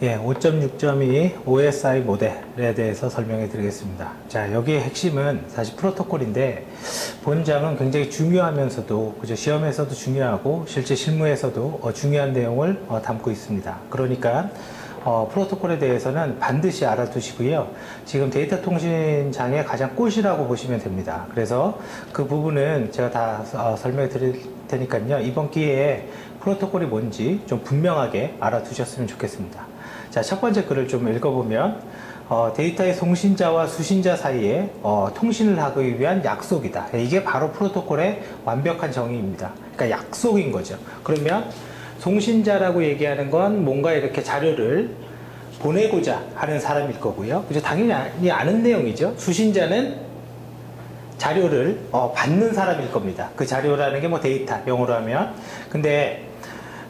예, 5.6.2 OSI 모델에 대해서 설명해 드리겠습니다. 자, 여기의 핵심은 사실 프로토콜인데 본장은 굉장히 중요하면서도 그죠? 시험에서도 중요하고 실제 실무에서도 중요한 내용을 담고 있습니다. 그러니까 프로토콜에 대해서는 반드시 알아두시고요. 지금 데이터 통신장의 가장 꽃이라고 보시면 됩니다. 그래서 그 부분은 제가 다 설명해 드릴 테니까요. 이번 기회에 프로토콜이 뭔지 좀 분명하게 알아두셨으면 좋겠습니다. 자, 첫 번째 글을 좀 읽어보면 데이터의 송신자와 수신자 사이에 통신을 하기 위한 약속이다. 이게 바로 프로토콜의 완벽한 정의입니다. 그러니까 약속인 거죠. 그러면 송신자라고 얘기하는 건 뭔가 이렇게 자료를 보내고자 하는 사람일 거고요. 그죠? 당연히 아는 내용이죠. 수신자는 자료를 받는 사람일 겁니다. 그 자료라는 게 뭐 데이터, 영어로 하면. 근데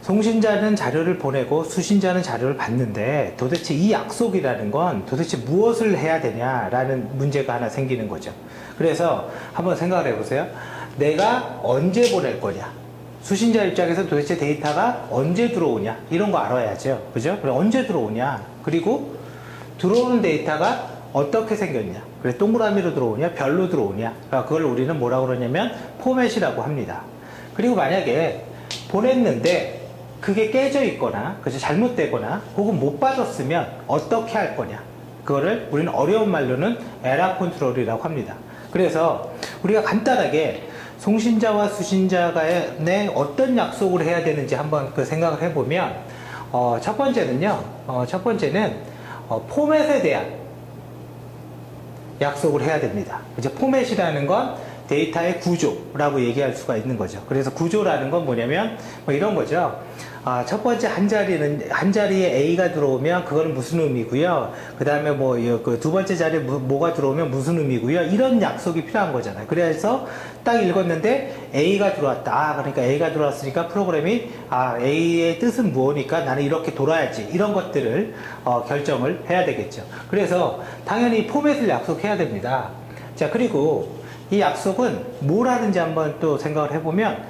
송신자는 자료를 보내고 수신자는 자료를 받는데 도대체 이 약속이라는 건 도대체 무엇을 해야 되냐라는 문제가 하나 생기는 거죠. 그래서 한번 생각을 해보세요. 내가 언제 보낼 거냐? 수신자 입장에서 도대체 데이터가 언제 들어오냐? 이런 거 알아야죠. 그죠? 그럼 언제 들어오냐? 그리고 들어오는 데이터가 어떻게 생겼냐? 그래, 동그라미로 들어오냐? 별로 들어오냐? 그러니까 그걸 우리는 뭐라고 그러냐면 포맷이라고 합니다. 그리고 만약에 보냈는데 그게 깨져 있거나, 그죠? 잘못되거나, 혹은 못 받았으면 어떻게 할 거냐? 그거를 우리는 어려운 말로는 에러 컨트롤이라고 합니다. 그래서 우리가 간단하게 송신자와 수신자 간에 어떤 약속을 해야 되는지 한번 그 생각을 해보면, 첫 번째는 포맷에 대한 약속을 해야 됩니다. 이제 포맷이라는 건 데이터의 구조라고 얘기할 수가 있는 거죠. 그래서 구조라는 건 뭐냐면 뭐 이런 거죠. 첫 번째 한 자리에 A가 들어오면 그거는 무슨 의미고요. 그 다음에 뭐 그 두 번째 자리에 뭐가 들어오면 무슨 의미고요. 이런 약속이 필요한 거잖아요. 그래서 딱 읽었는데 A가 들어왔다. 그러니까 A가 들어왔으니까 프로그램이 A의 뜻은 무엇이니까 나는 이렇게 돌아야지. 이런 것들을 결정을 해야 되겠죠. 그래서 당연히 포맷을 약속해야 됩니다. 자, 그리고 이 약속은 뭘 하는지 한번 또 생각을 해보면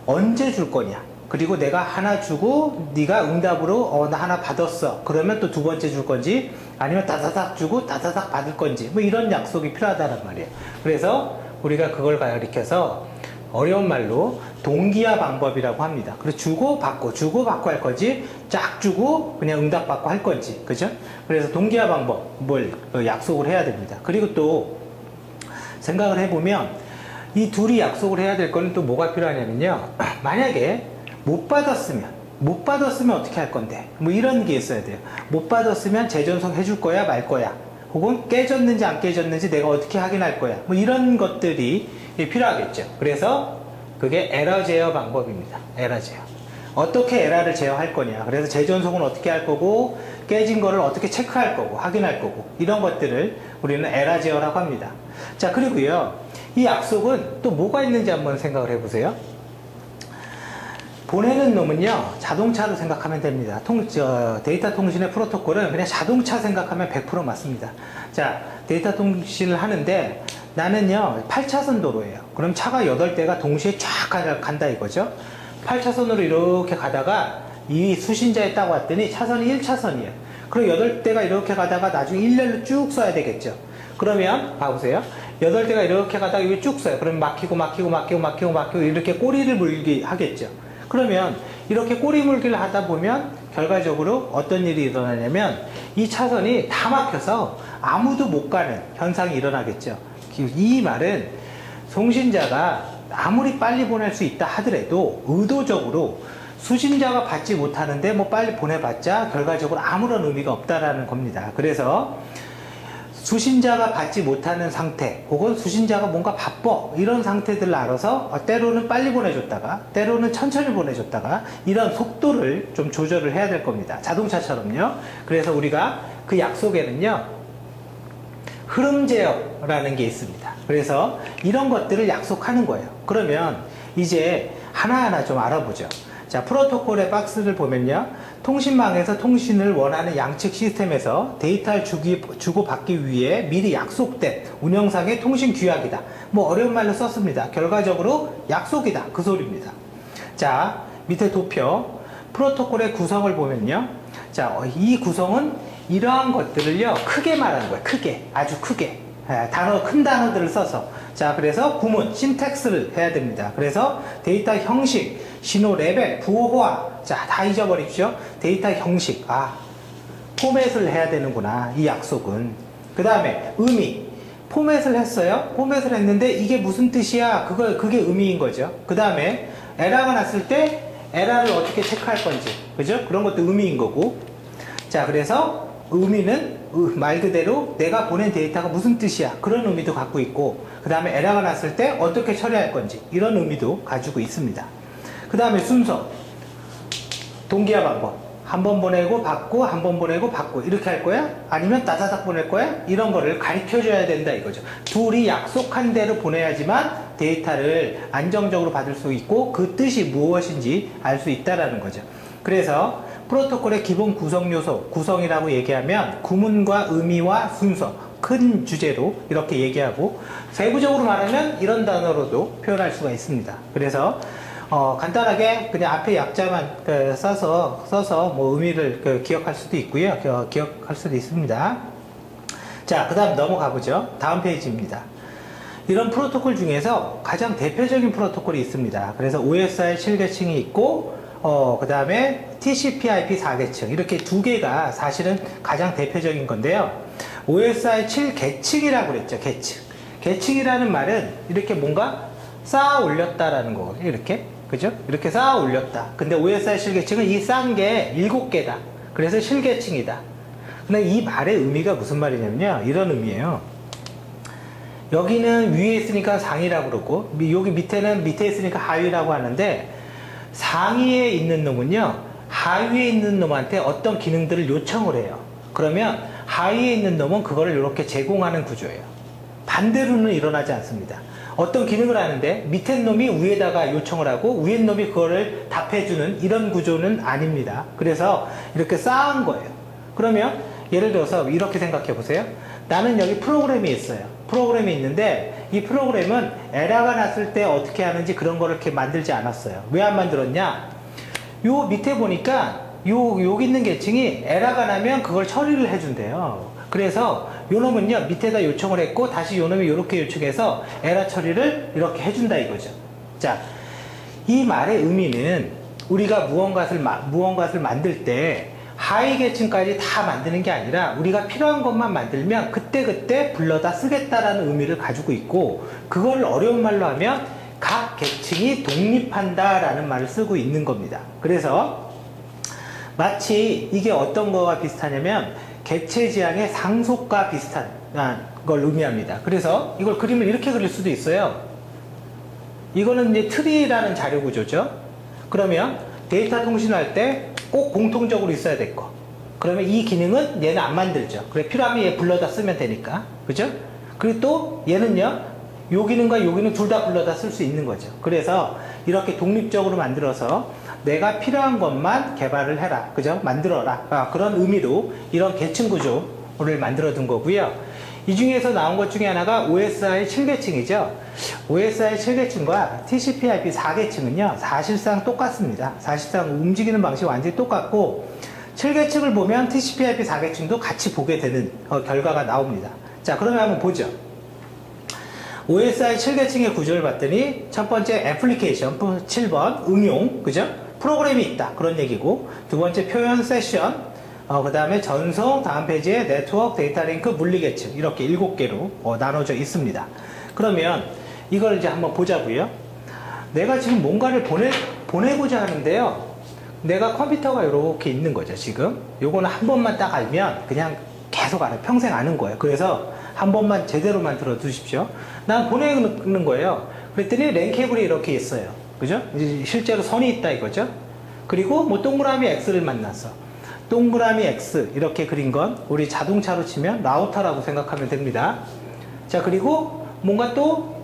언제 줄 거냐, 그리고 내가 하나 주고 네가 응답으로 나 하나 받았어 그러면 또 두 번째 줄 건지, 아니면 다다닥 주고 다다닥 받을 건지, 뭐 이런 약속이 필요하다는 말이에요. 그래서 우리가 그걸 가리켜서 어려운 말로 동기화 방법이라고 합니다. 그래서 주고 받고 할 건지, 쫙 주고 그냥 응답 받고 할 건지, 그죠? 그래서 동기화 방법을 약속을 해야 됩니다. 그리고 또 생각을 해보면 이 둘이 약속을 해야 될 거는 또 뭐가 필요하냐면요. 만약에 못 받았으면 어떻게 할 건데? 뭐 이런 게 있어야 돼요. 못 받았으면 재전송 해줄 거야, 말 거야? 혹은 깨졌는지 안 깨졌는지 내가 어떻게 확인할 거야? 뭐 이런 것들이 필요하겠죠. 그래서 그게 에러 제어 방법입니다. 에러 제어. 어떻게 에러를 제어할 거냐? 그래서 재전송은 어떻게 할 거고, 깨진 거를 어떻게 체크할 거고, 확인할 거고, 이런 것들을 우리는 에러 제어라고 합니다. 자, 그리고요, 이 약속은 또 뭐가 있는지 한번 생각을 해보세요. 보내는 놈은요, 자동차로 생각하면 됩니다. 데이터 통신의 프로토콜은 그냥 자동차 생각하면 100% 맞습니다. 자, 데이터 통신을 하는데 나는요, 8차선 도로예요. 그럼 차가 8대가 동시에 쫙 간다 이거죠. 8차선으로 이렇게 가다가 이 수신자에 딱 왔더니 차선이 1차선이에요. 그럼 8대가 이렇게 가다가 나중에 일렬로 쭉 써야 되겠죠. 그러면 봐보세요. 8대가 이렇게 가다가 이거 쭉 써요. 그럼 막히고 이렇게 꼬리를 물게 하겠죠. 그러면 이렇게 꼬리 물기를 하다 보면 결과적으로 어떤 일이 일어나냐면 이 차선이 다 막혀서 아무도 못 가는 현상이 일어나겠죠. 이 말은 송신자가 아무리 빨리 보낼 수 있다 하더라도 의도적으로 수신자가 받지 못하는데 뭐 빨리 보내봤자 결과적으로 아무런 의미가 없다라는 겁니다. 그래서 수신자가 받지 못하는 상태, 혹은 수신자가 뭔가 바빠, 이런 상태들을 알아서 때로는 빨리 보내줬다가 때로는 천천히 보내줬다가 이런 속도를 좀 조절을 해야 될 겁니다. 자동차처럼요. 그래서 우리가 그 약속에는요, 흐름 제어라는 게 있습니다. 그래서 이런 것들을 약속하는 거예요. 그러면 이제 하나하나 좀 알아보죠. 자, 프로토콜의 박스를 보면요, 통신망에서 통신을 원하는 양측 시스템에서 데이터를 주고받기 위해 미리 약속된 운영상의 통신 규약이다. 뭐 어려운 말로 썼습니다. 결과적으로 약속이다, 그 소리입니다. 자, 밑에 도표 프로토콜의 구성을 보면요, 자, 이 구성은 이러한 것들을요, 크게 말하는 거예요. 크게. 아주 크게. 큰 단어들을 써서. 자, 그래서 구문, 신텍스를 해야 됩니다. 그래서 데이터 형식, 신호 레벨, 부호화. 자, 다 잊어버립시오. 데이터 형식. 포맷을 해야 되는구나. 이 약속은. 그 다음에 의미. 포맷을 했어요. 포맷을 했는데 이게 무슨 뜻이야? 그게 의미인 거죠. 그 다음에 에러가 났을 때 에러를 어떻게 체크할 건지. 그죠? 그런 것도 의미인 거고. 자, 그래서 의미는 말 그대로 내가 보낸 데이터가 무슨 뜻이야. 그런 의미도 갖고 있고, 그 다음에 에러가 났을 때 어떻게 처리할 건지. 이런 의미도 가지고 있습니다. 그 다음에 순서. 동기화 방법. 한 번 보내고 받고, 한 번 보내고 받고. 이렇게 할 거야? 아니면 따다닥 보낼 거야? 이런 거를 가르쳐 줘야 된다 이거죠. 둘이 약속한 대로 보내야지만 데이터를 안정적으로 받을 수 있고 그 뜻이 무엇인지 알 수 있다라는 거죠. 그래서 프로토콜의 기본 구성 요소, 구성이라고 얘기하면 구문과 의미와 순서, 큰 주제로 이렇게 얘기하고, 세부적으로 말하면 이런 단어로도 표현할 수가 있습니다. 그래서 간단하게 그냥 앞에 약자만 써서 뭐 의미를 기억할 수도 있고요. 기억할 수도 있습니다. 자, 그 다음 넘어가 보죠. 다음 페이지입니다. 이런 프로토콜 중에서 가장 대표적인 프로토콜이 있습니다. 그래서 OSI 7계층이 있고, 그 다음에 TCP/IP 4계층, 이렇게 두 개가 사실은 가장 대표적인 건데요. OSI 7계층이라고 그랬죠. 계층이라는 말은 이렇게 뭔가 쌓아 올렸다라는 거거든요. 이렇게. 그죠? 이렇게 쌓아 올렸다. 근데 OSI 실계층은 이 쌓은 게 7개다. 그래서 실계층이다. 근데 이 말의 의미가 무슨 말이냐면요. 이런 의미예요. 여기는 위에 있으니까 상이라고 그러고, 여기 밑에 있으니까 하위라고 하는데, 상위에 있는 놈은요, 하위에 있는 놈한테 어떤 기능들을 요청을 해요. 그러면 하위에 있는 놈은 그거를 이렇게 제공하는 구조예요. 반대로는 일어나지 않습니다. 어떤 기능을 하는데 밑에 놈이 위에다가 요청을 하고 위에 놈이 그거를 답해주는 이런 구조는 아닙니다. 그래서 이렇게 쌓은 거예요. 그러면 예를 들어서 이렇게 생각해 보세요. 나는 여기 프로그램이 있어요. 프로그램이 있는데 이 프로그램은 에러가 났을 때 어떻게 하는지 그런 거를 이렇게 만들지 않았어요. 왜 안 만들었냐? 요 밑에 보니까 여기 있는 계층이 에러가 나면 그걸 처리를 해준대요. 그래서 요 놈은요, 밑에다 요청을 했고, 다시 요 놈이 이렇게 요청해서 에러 처리를 이렇게 해준다 이거죠. 자, 이 말의 의미는 우리가 무언가를 만들 때 하위 계층까지 다 만드는 게 아니라 우리가 필요한 것만 만들면 그때그때 불러다 쓰겠다라는 의미를 가지고 있고, 그걸 어려운 말로 하면 각 계층이 독립한다라는 말을 쓰고 있는 겁니다. 그래서 마치 이게 어떤 거와 비슷하냐면 객체지향의 상속과 비슷한 걸 의미합니다. 그래서 이걸 그림을 이렇게 그릴 수도 있어요. 이거는 이제 트리라는 자료 구조죠. 그러면 데이터 통신할 때 꼭 공통적으로 있어야 될 거. 그러면 이 기능은 얘는 안 만들죠. 그래, 필요하면 얘 불러다 쓰면 되니까. 그죠? 그리고 또 얘는요, 요 기능과 요 기능 둘 다 불러다 쓸 수 있는 거죠. 그래서 이렇게 독립적으로 만들어서 내가 필요한 것만 개발을 해라. 그죠? 만들어라. 그런 의미로 이런 계층 구조를 만들어 둔 거고요. 이 중에서 나온 것 중에 하나가 OSI 7계층이죠. OSI 7계층과 TCP/IP 4계층은요, 사실상 똑같습니다. 사실상 움직이는 방식이 완전히 똑같고, 7계층을 보면 TCP/IP 4계층도 같이 보게 되는 결과가 나옵니다. 자, 그러면 한번 보죠. OSI 7계층의 구조를 봤더니 첫 번째 애플리케이션 7번 응용, 그죠? 프로그램이 있다, 그런 얘기고, 두 번째 표현 세션, 그 다음에 전송, 다음 페이지에 네트워크, 데이터 링크, 물리 계층, 이렇게 7개로 나눠져 있습니다. 그러면 이걸 이제 한번 보자고요. 내가 지금 뭔가를 보내고자 하는데요, 내가 컴퓨터가 이렇게 있는 거죠. 지금 요거는 한 번만 딱 알면 그냥 계속 알아요. 평생 아는 거예요. 그래서 한 번만 제대로 만들어 두십시오. 난 보내는 거예요. 그랬더니 랜 케이블이 이렇게 있어요. 그죠? 이제 실제로 선이 있다 이거죠. 그리고 뭐 동그라미 X를 만났어. 동그라미 X 이렇게 그린 건 우리 자동차로 치면 라우터라고 생각하면 됩니다. 자, 그리고 뭔가 또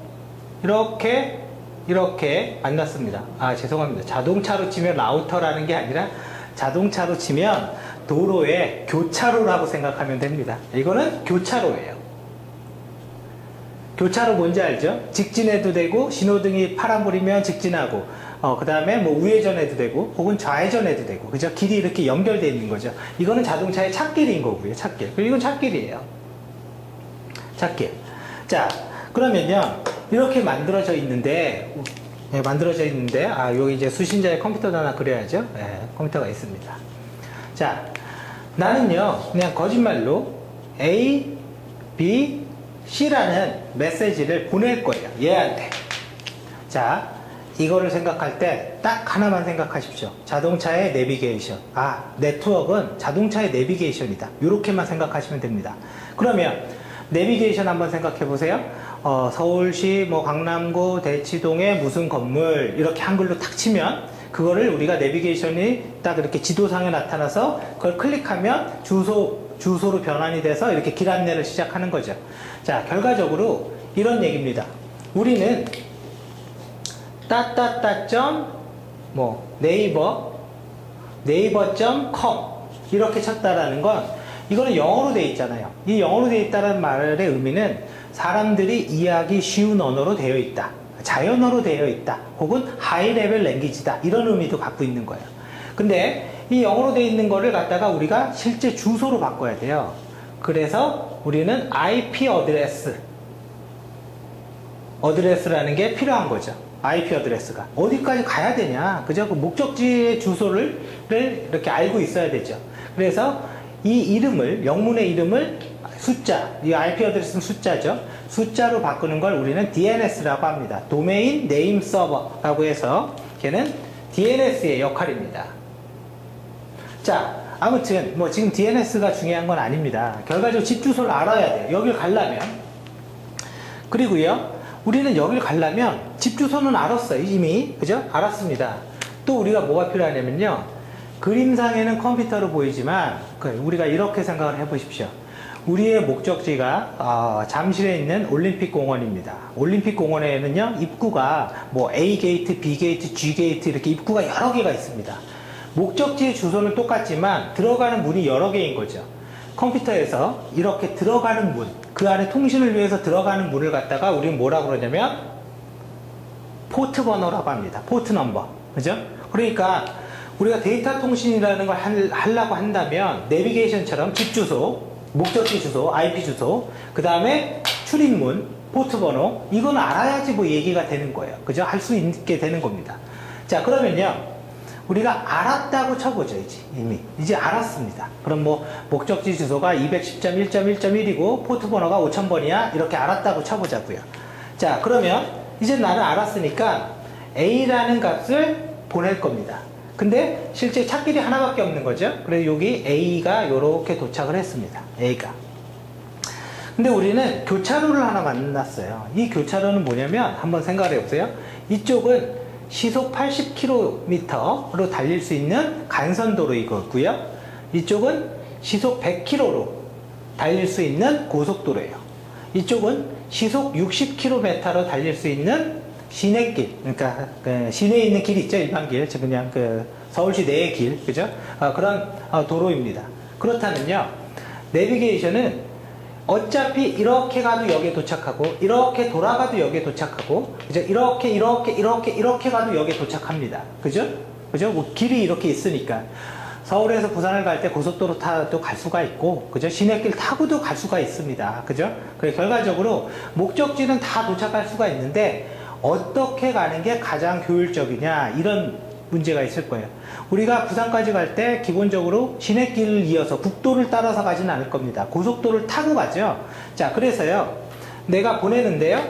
이렇게 만났습니다. 죄송합니다. 자동차로 치면 라우터라는 게 아니라 자동차로 치면 도로의 교차로라고 생각하면 됩니다. 이거는 교차로예요. 교차로 뭔지 알죠? 직진해도 되고, 신호등이 파란불이면 직진하고, 그 다음에 뭐 우회전해도 되고, 혹은 좌회전해도 되고, 그죠? 길이 이렇게 연결되어 있는 거죠. 이거는 자동차의 찻길인 거고요, 찻길. 그리고 이건 찻길이에요. 찻길. 자, 그러면요, 이렇게 만들어져 있는데, 여기 이제 수신자의 컴퓨터도 하나 그려야죠. 컴퓨터가 있습니다. 자, 나는요, 그냥 거짓말로 A, B, C라는 메시지를 보낼 거예요. 얘한테. 자, 이거를 생각할 때 딱 하나만 생각하십시오. 자동차의 내비게이션. 네트워크는 자동차의 내비게이션이다. 이렇게만 생각하시면 됩니다. 그러면 내비게이션 한번 생각해 보세요. 서울시 뭐 강남구 대치동의 무슨 건물 이렇게 한글로 탁 치면 그거를 우리가 내비게이션이 딱 이렇게 지도상에 나타나서 그걸 클릭하면 주소로 변환이 돼서 이렇게 길 안내를 시작하는 거죠. 자, 결과적으로 이런 얘기입니다. 우리는 네이버.com 이렇게 쳤다라는 건 이거는 영어로 돼 있잖아요. 이 영어로 돼 있다는 말의 의미는 사람들이 이해하기 쉬운 언어로 되어 있다. 자연어로 되어 있다. 혹은 하이 레벨 랭귀지다. 이런 의미도 갖고 있는 거예요. 근데 이 영어로 되어 있는 거를 갖다가 우리가 실제 주소로 바꿔야 돼요. 그래서 우리는 IP 어드레스라는 게 필요한 거죠. IP 어드레스가 어디까지 가야 되냐, 그죠? 그 목적지의 주소를 이렇게 알고 있어야 되죠. 그래서 이 이름을, 영문의 이름을 숫자, 이 IP 어드레스는 숫자죠. 숫자로 바꾸는 걸 우리는 DNS라고 합니다. 도메인 네임 서버라고 해서 걔는 DNS의 역할입니다. 자, 아무튼 뭐 지금 DNS가 중요한 건 아닙니다. 결과적으로 집 주소를 알아야 돼요. 여길 가려면. 그리고요, 우리는 여길 가려면 집 주소는 알았어요. 이미. 그죠? 알았습니다. 또 우리가 뭐가 필요하냐면요, 그림상에는 컴퓨터로 보이지만 우리가 이렇게 생각을 해보십시오. 우리의 목적지가 잠실에 있는 올림픽 공원입니다. 올림픽 공원에는요, 입구가 뭐 A 게이트, B 게이트, G 게이트 이렇게 입구가 여러 개가 있습니다. 목적지의 주소는 똑같지만 들어가는 문이 여러 개인 거죠. 컴퓨터에서 이렇게 들어가는 문, 그 안에 통신을 위해서 들어가는 문을 갖다가 우리는 뭐라고 그러냐면 포트 번호라고 합니다. 포트 넘버. 그죠? 그러니까 우리가 데이터 통신이라는 걸 하려고 한다면 내비게이션처럼 집 주소, 목적지 주소, IP 주소, 그 다음에 출입문, 포트 번호, 이건 알아야지 뭐 얘기가 되는 거예요. 그죠? 할 수 있게 되는 겁니다. 자, 그러면요, 우리가 알았다고 쳐보죠. 이제 알았습니다. 그럼 뭐 목적지 주소가 210.1.1.1이고 포트 번호가 5000번이야 이렇게 알았다고 쳐보자고요. 자, 그러면 이제 나는 알았으니까 A라는 값을 보낼 겁니다. 근데 실제 찾길이 하나밖에 없는 거죠. 그래서 여기 A가 이렇게 도착을 했습니다. A가. 근데 우리는 교차로를 하나 만났어요. 이 교차로는 뭐냐면 한번 생각을 해보세요. 이쪽은 시속 80km로 달릴 수 있는 간선도로이고요. 이쪽은 시속 100km로 달릴 수 있는 고속도로예요. 이쪽은 시속 60km로 달릴 수 있는 시내길, 그러니까 시내에 있는 길 있죠, 일반길, 그냥 서울시 내의 길, 그죠? 그런 도로입니다. 그렇다면요, 내비게이션은 어차피 이렇게 가도 여기에 도착하고 이렇게 돌아가도 여기에 도착하고, 그죠? 이렇게 가도 여기에 도착합니다. 그죠? 그죠? 뭐 길이 이렇게 있으니까 서울에서 부산을 갈 때 고속도로 타도 갈 수가 있고, 그죠? 시내길 타고도 갈 수가 있습니다. 그죠? 그래 결과적으로 목적지는 다 도착할 수가 있는데 어떻게 가는 게 가장 효율적이냐, 이런 문제가 있을 거예요. 우리가 부산까지 갈 때 기본적으로 시내길을 이어서 국도를 따라서 가지는 않을 겁니다. 고속도로를 타고 가죠. 자, 그래서요, 내가 보내는데요,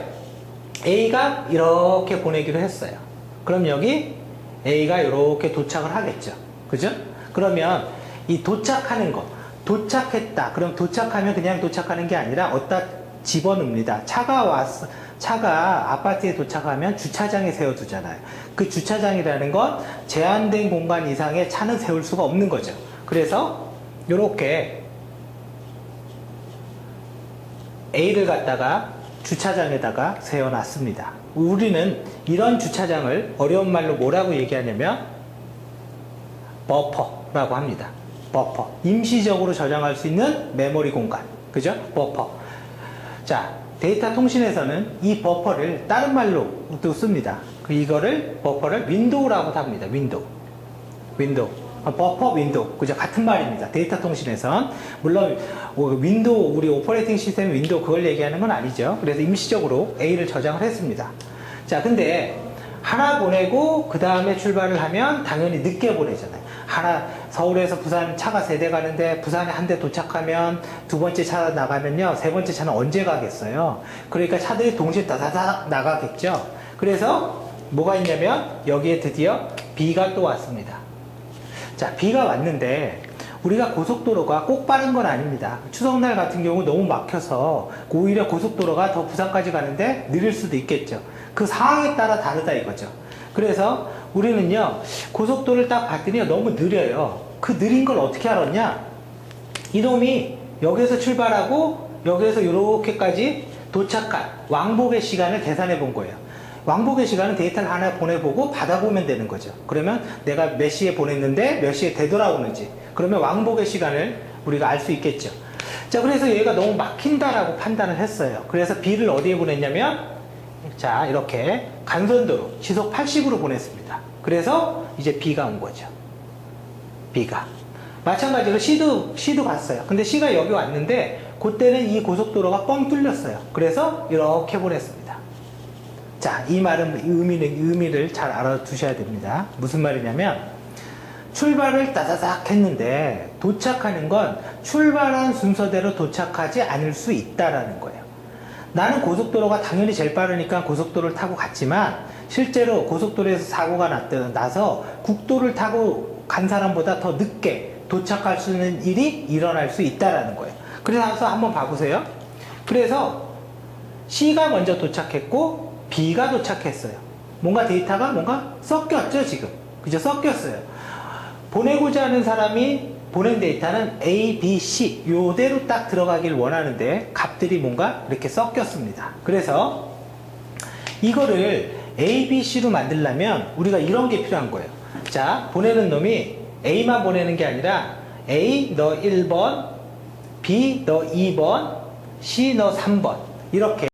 A가 이렇게 보내기로 했어요. 그럼 여기 A가 이렇게 도착을 하겠죠. 그죠? 그러면 이 도착하는 거, 도착했다. 그럼 도착하면 그냥 도착하는 게 아니라 어디다 집어넣습니다. 차가 아파트에 도착하면 주차장에 세워두잖아요. 그 주차장이라는 건 제한된 공간 이상의 차는 세울 수가 없는 거죠. 그래서 이렇게 A를 갖다가 주차장에다가 세워놨습니다. 우리는 이런 주차장을 어려운 말로 뭐라고 얘기하냐면 버퍼라고 합니다. 버퍼. 임시적으로 저장할 수 있는 메모리 공간. 그죠? 버퍼. 자, 데이터 통신에서는 이 버퍼를 다른 말로도 씁니다. 이거를 버퍼를 윈도우라고도 합니다. 윈도우. 버퍼 윈도우. 그죠? 같은 말입니다. 데이터 통신에선. 물론, 윈도우, 우리 오퍼레이팅 시스템 윈도우 그걸 얘기하는 건 아니죠. 그래서 임시적으로 A를 저장을 했습니다. 자, 근데 하나 보내고 그 다음에 출발을 하면 당연히 늦게 보내잖아요. 서울에서 부산 차가 3대 가는데 부산에 한 대 도착하면 두 번째 차 나가면요. 세 번째 차는 언제 가겠어요? 그러니까 차들이 동시에 다다닥 나가겠죠. 그래서 뭐가 있냐면 여기에 드디어 B가 또 왔습니다. 자, B가 왔는데 우리가 고속도로가 꼭 빠른 건 아닙니다. 추석날 같은 경우 너무 막혀서 오히려 고속도로가 더 부산까지 가는데 느릴 수도 있겠죠. 그 상황에 따라 다르다 이거죠. 그래서 우리는요, 고속도로를 딱 봤더니 너무 느려요. 그 느린 걸 어떻게 알았냐? 이놈이 여기서 출발하고 여기에서 이렇게까지 도착한 왕복의 시간을 계산해 본 거예요. 왕복의 시간은 데이터를 하나 보내보고 받아보면 되는 거죠. 그러면 내가 몇 시에 보냈는데 몇 시에 되돌아오는지, 그러면 왕복의 시간을 우리가 알 수 있겠죠. 자, 그래서 얘가 너무 막힌다라고 판단을 했어요. 그래서 B를 어디에 보냈냐면, 자, 이렇게 간선도로 시속 80으로 보냈습니다. 그래서 이제 B가 온 거죠. B가. 마찬가지로 C도 갔어요. 근데 C가 여기 왔는데 그때는 이 고속도로가 뻥 뚫렸어요. 그래서 이렇게 보냈습니다. 자, 이 말은 의미를 잘 알아두셔야 됩니다. 무슨 말이냐면 출발을 따다닥 했는데 도착하는 건 출발한 순서대로 도착하지 않을 수 있다라는 거예요. 나는 고속도로가 당연히 제일 빠르니까 고속도로를 타고 갔지만 실제로 고속도로에서 사고가 나서 국도를 타고 간 사람보다 더 늦게 도착할 수 있는 일이 일어날 수 있다라는 거예요. 그래서 한번 봐보세요. 그래서 C가 먼저 도착했고 B가 도착했어요. 뭔가 데이터가 뭔가 섞였죠, 지금. 그죠? 섞였어요. 보내고자 하는 사람이 보낸 데이터는 A, B, C 요대로 딱 들어가길 원하는데 값들이 뭔가 이렇게 섞였습니다. 그래서 이거를 A, B, C로 만들려면 우리가 이런 게 필요한 거예요. 자, 보내는 놈이 A만 보내는 게 아니라 A 너 1번, B 너 2번, C 너 3번 이렇게